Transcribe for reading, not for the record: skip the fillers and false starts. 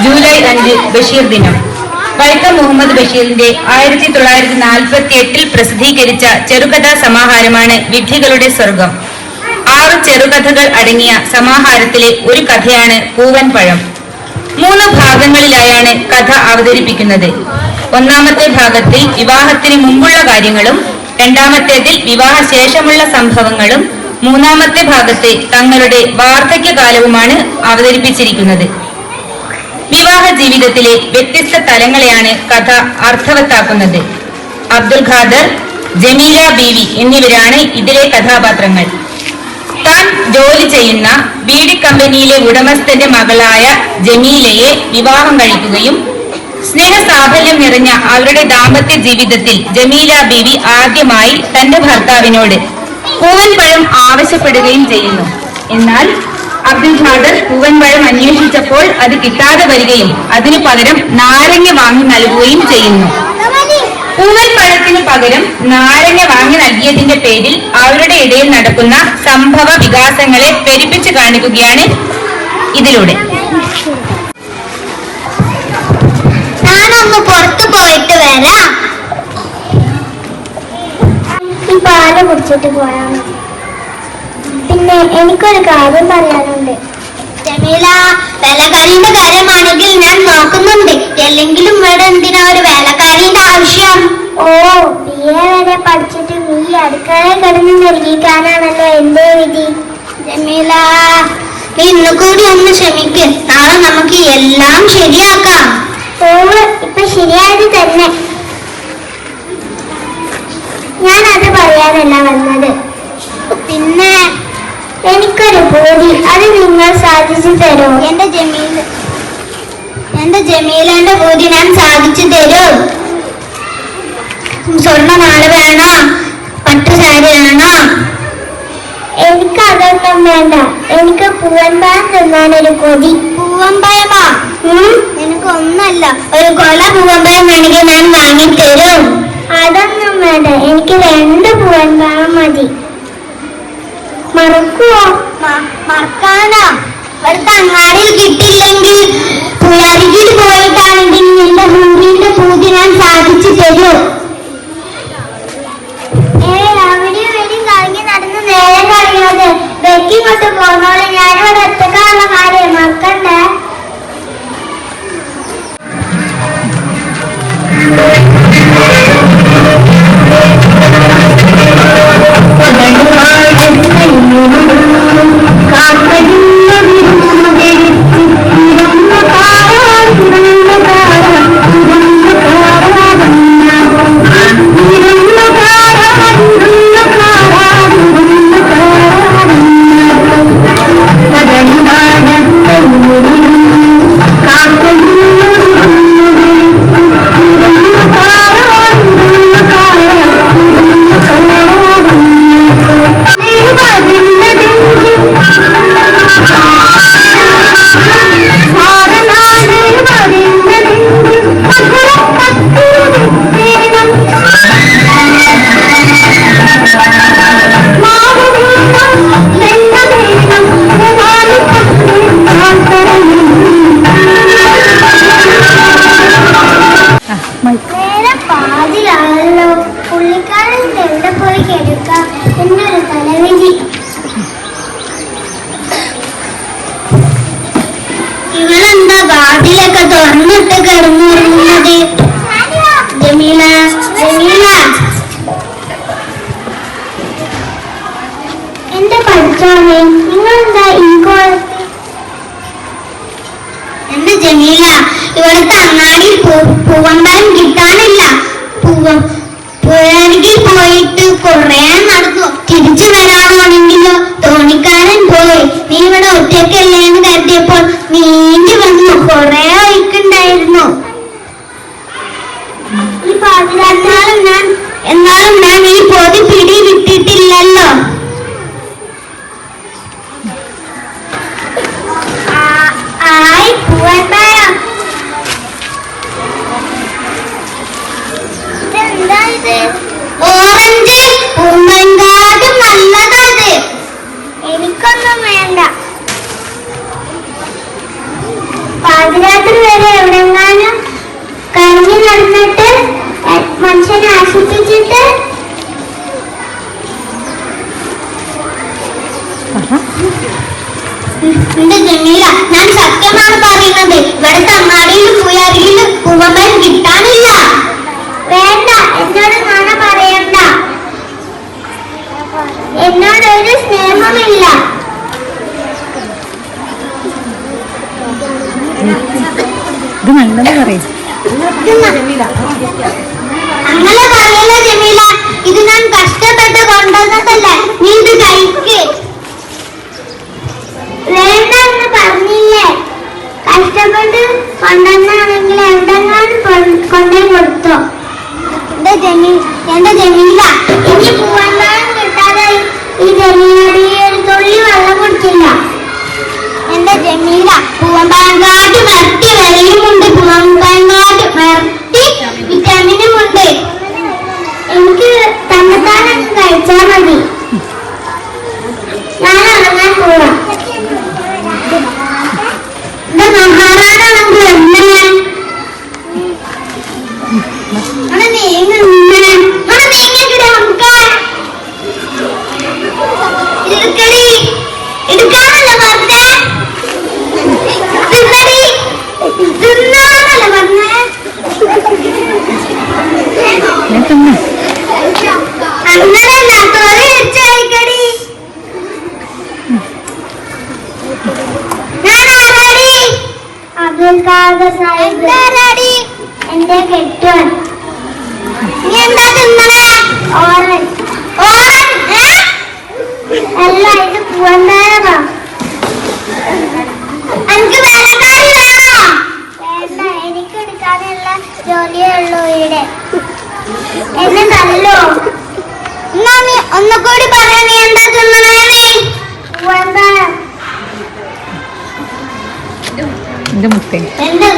July 5 Basheer ദിനം. വൈക്കം മുഹമ്മദ് ബഷീറിന്റെ 1948 പ്രസിദ്ധീകരിച്ച ചെറുകഥാ സമാഹാരമാണ് വിഡ്ഢികളുടെ സ്വർഗം. 6 ചെറുകഥകൾ അടങ്ങിയ സമാഹാരത്തിലെ ഒരു കഥയാണ് പൂവൻ പഴം. 3 ഭാഗങ്ങളിലായാണ് കഥ അവതരിപ്പിക്കുന്നത്. ഒന്നാമത്തെ ഭാഗത്തിൽ വിവാഹത്തിന് മുമ്പുള്ള കാര്യങ്ങളും, രണ്ടാമത്തേതിൽ വിവാഹശേഷമുള്ള സംഭവങ്ങളും, മൂന്നാമത്തെ ഭാഗത്തെ തങ്ങളുടെ വാർദ്ധക്യകാലവുമാണ് അവതരിപ്പിച്ചിരിക്കുന്നത്. വിവാഹ ജീവിതത്തിലെ വ്യത്യസ്ത തലങ്ങളെയാണ് കഥ അർത്ഥവത്താക്കുന്നത്. അബ്ദുൽ ഖാദർ, ജമീല ബീവി എന്നിവരാണ് ഇതിലെ കഥാപാത്രങ്ങൾ. താൻ ജോലി ചെയ്യുന്ന ബീഡി കമ്പനിയിലെ ഉടമസ്ഥന്റെ മകളായ ജമീലയെ വിവാഹം കഴിക്കുകയും സ്നേഹസാഫല്യം നിറഞ്ഞ അവരുടെ ദാമ്പത്യ ജീവിതത്തിൽ ജമീല ബീവി ആദ്യമായി തന്റെ ഭർത്താവിനോട് പൂവൻ പഴം ആവശ്യപ്പെടുകയും ചെയ്യുന്നു. എന്നാൽ അബ്ദുൽ ഖാദർ പൂവൻ പഴം അന്വേഷിച്ചപ്പോൾ അത് കിട്ടാതെ വരികയും അതിനു പകരം നാരങ്ങ വാങ്ങി നൽകുകയും ചെയ്യുന്നു. പൂവൻ പഴത്തിന് പകരം നാരങ്ങ വാങ്ങി നൽകിയതിന്റെ പേരിൽ അവരുടെ ഇടയിൽ നടക്കുന്ന സംഭവ വികാസങ്ങളെ പെരുപ്പിച്ചു കാണിക്കുകയാണ് ഇതിലൂടെ. ഞാനൊന്ന് പുറത്തു പോയിട്ട് വരാം. ഈ പാല് കുടിച്ചിട്ട് പോയാ മതി. പിന്നെ എനിക്കൊരു കാര്യം പറയാനുണ്ട്. ജമീല, വേലക്കാരിന്റെ കാര്യമാണെങ്കിൽ ഞാൻ നോക്കുന്നുണ്ട്. അല്ലെങ്കിലും ഇവിടെ എന്തിനാ ഒരു വേലക്കാരിന്റെ ആവശ്യം? ഓ, BA വരെ പഠിച്ചിട്ട് നീ അടുക്കളയിൽ കിടന്ന് നൽകിക്കാനാണല്ലോ എന്റെ വിധി. ജമീല, നീ ഇന്ന് കൂടി ഒന്ന് ക്ഷമിക്ക്. നാളെ നമുക്ക് എല്ലാം ശരിയാക്കാം. ഓ, ഇപ്പൊ ശരിയായത് തന്നെ. ഞാൻ അത് പറയാനല്ല വന്നത്. പിന്നെ എനിക്കൊരു പൂതി, അത് നിങ്ങൾ സാധിച്ചു തരൂ. എന്റെ ജമീലന്റെ പൂതി ഞാൻ സാധിച്ചു തരൂ. സ്വർണ്ണമാല വേണോ, പട്ടുസാരി വേണോ? എനിക്ക് അതൊന്നും വേണ്ട. എനിക്ക് പൂവൻ പഴം തിന്നാനൊരു കൊതി. പൂവൻ പഴമാ? എനിക്ക് ഒന്നല്ല, ഒരു കൊല പൂവൻ പഴം വേണമെങ്കിൽ ഞാൻ വാങ്ങിത്തരും. അതൊന്നും വേണ്ട, എനിക്ക് 2 പൂവൻ പഴം മതി. മറക്കുവോ? മറക്കാനാ? ഇവിടുത്തെ അങ്ങാടിയിൽ കിട്ടില്ലെങ്കിൽ പുഴയിൽ പോയിട്ടാണെങ്കിൽ എന്റെ ഭൂമിന്റെ പൂതി ഞാൻ സാധിച്ചു തരൂ. അവിടെ വരും കളഞ്ഞ് നടന്ന് നേരം കളയാതെ വെക്കിങ്ങോട്ട് പോന്നോളെ. ഞാനിവിടെ എത്തക്കാനുള്ള കാര്യം മറക്കണ്ടേ. ഇവളെന്താ വാതിലൊക്കെ തുറന്നിട്ട് കിടന്നുറങ്ങുന്നത്? ജമീല, എന്റെ പഠിച്ചോനെ, നിങ്ങളെന്താ ഇൻകോളത്ത്? എന്റെ ജമീല, ഇവിടുത്തെ അങ്ങാടിയിൽ പൂവമ്പഴം കിട്ടാനില്ല. പുഴയിൽ പോയിട്ട് കുറെ നടന്നു. തിരിച്ചു വരാനാണെങ്കിലോ തോണിക്കാരൻ പോയി. നീ ഇവിടെ ഒറ്റയ്ക്കല്ലേന്ന് കരുതിയപ്പോൾ നീണ്ടി വന്നു. കുറെ ഒഴുക്കുണ്ടായിരുന്നു. ഈ എന്നാലും ഞാൻ ഈ പൊതി പിടി വിട്ടിട്ടില്ലല്ലോ. പൂവമ്പഴം ഓറഞ്ച് പൂവങ്കാട്ടും നല്ലതത്. എനിക്കൊന്നും വേണ്ട. പാതിരാത്രി വരെ നടന്നിട്ട് മനുഷ്യനെ ആശിപ്പിച്ചിട്ട് എന്റെ ജമീല, ഞാൻ സത്യമാണ് പറയുന്നത്. ഇവിടുത്തെ അങ്ങാടിയിലും പുയറിലും പൂവമ്പഴം കിട്ടാനില്ല. വേണ്ട, എന്നോട് നുണ പറയണ്ട. എന്നോടൊരു സ്നേഹമില്ല. ഇത് നല്ലത് പറയും. അങ്ങനെ പറയില്ല ജമീല, ഇത് ഞാൻ കഷ്ടപ്പെട്ട് കൊണ്ടുവന്നതല്ല. നീ ഇത് കഴിക്ക്. വേണ്ട എന്ന് പറഞ്ഞില്ലേ? കഷ്ടപ്പെട്ട് കൊണ്ടുവന്നാണെങ്കിൽ എവിടെങ്ങാനും കൊണ്ടുപോയി കൊടുത്തോ. എന്റെ ജമീല, ഇനി പൂവമ്പഴം കിട്ടാതെ ഈ ജമീലയുടെ ഈ ഒരു തുള്ളി വെള്ളം കുടിച്ചില്ല. എന്റെ ജമീല, പൂവമ്പഴം കാട്ടി വരട്ടി വിലയുമുണ്ട്, പൂവമ്പഴം കാട്ടി വരട്ടി വിറ്റാമിനുമുണ്ട്. എനിക്ക് തന്നെത്താനൊക്കെ കഴിച്ചാൽ മതി. ഞാൻ ഇറങ്ങാൻ പോവാം. എന്റെ മഹാറാണെങ്കിൽ എങ്ങനെ എടുക്കാനല്ല പറഞ്ഞേ, തിന്നാനല്ല പറഞ്ഞേ. അങ്ങനല്ല, തൊലി വെച്ചടി. അബ്ദുൽ ഖാദർ സാഹിബ് എന്റെ കെട്ടുവൻ. നീ എന്താ തിന്നണേ? ഓറഞ്ച്. ഓറഞ്ച് അല്ല, ഇത് പൂവമ്പഴമാ. എനിക്ക് വേലക്കാരി വേണോ? വേണ്ട, എനിക്ക് എടുക്കാനുള്ള ജോലിയേ ഉള്ളൂ ഇവിടെ. എന്നെ തല്ലോ. എന്നാ നീ ഒന്നുകൂടി പറയാ, നീ എന്താ തിന്നണേ? പൂവമ്പഴം. എന്റെ മുത്തേ. എന്റെ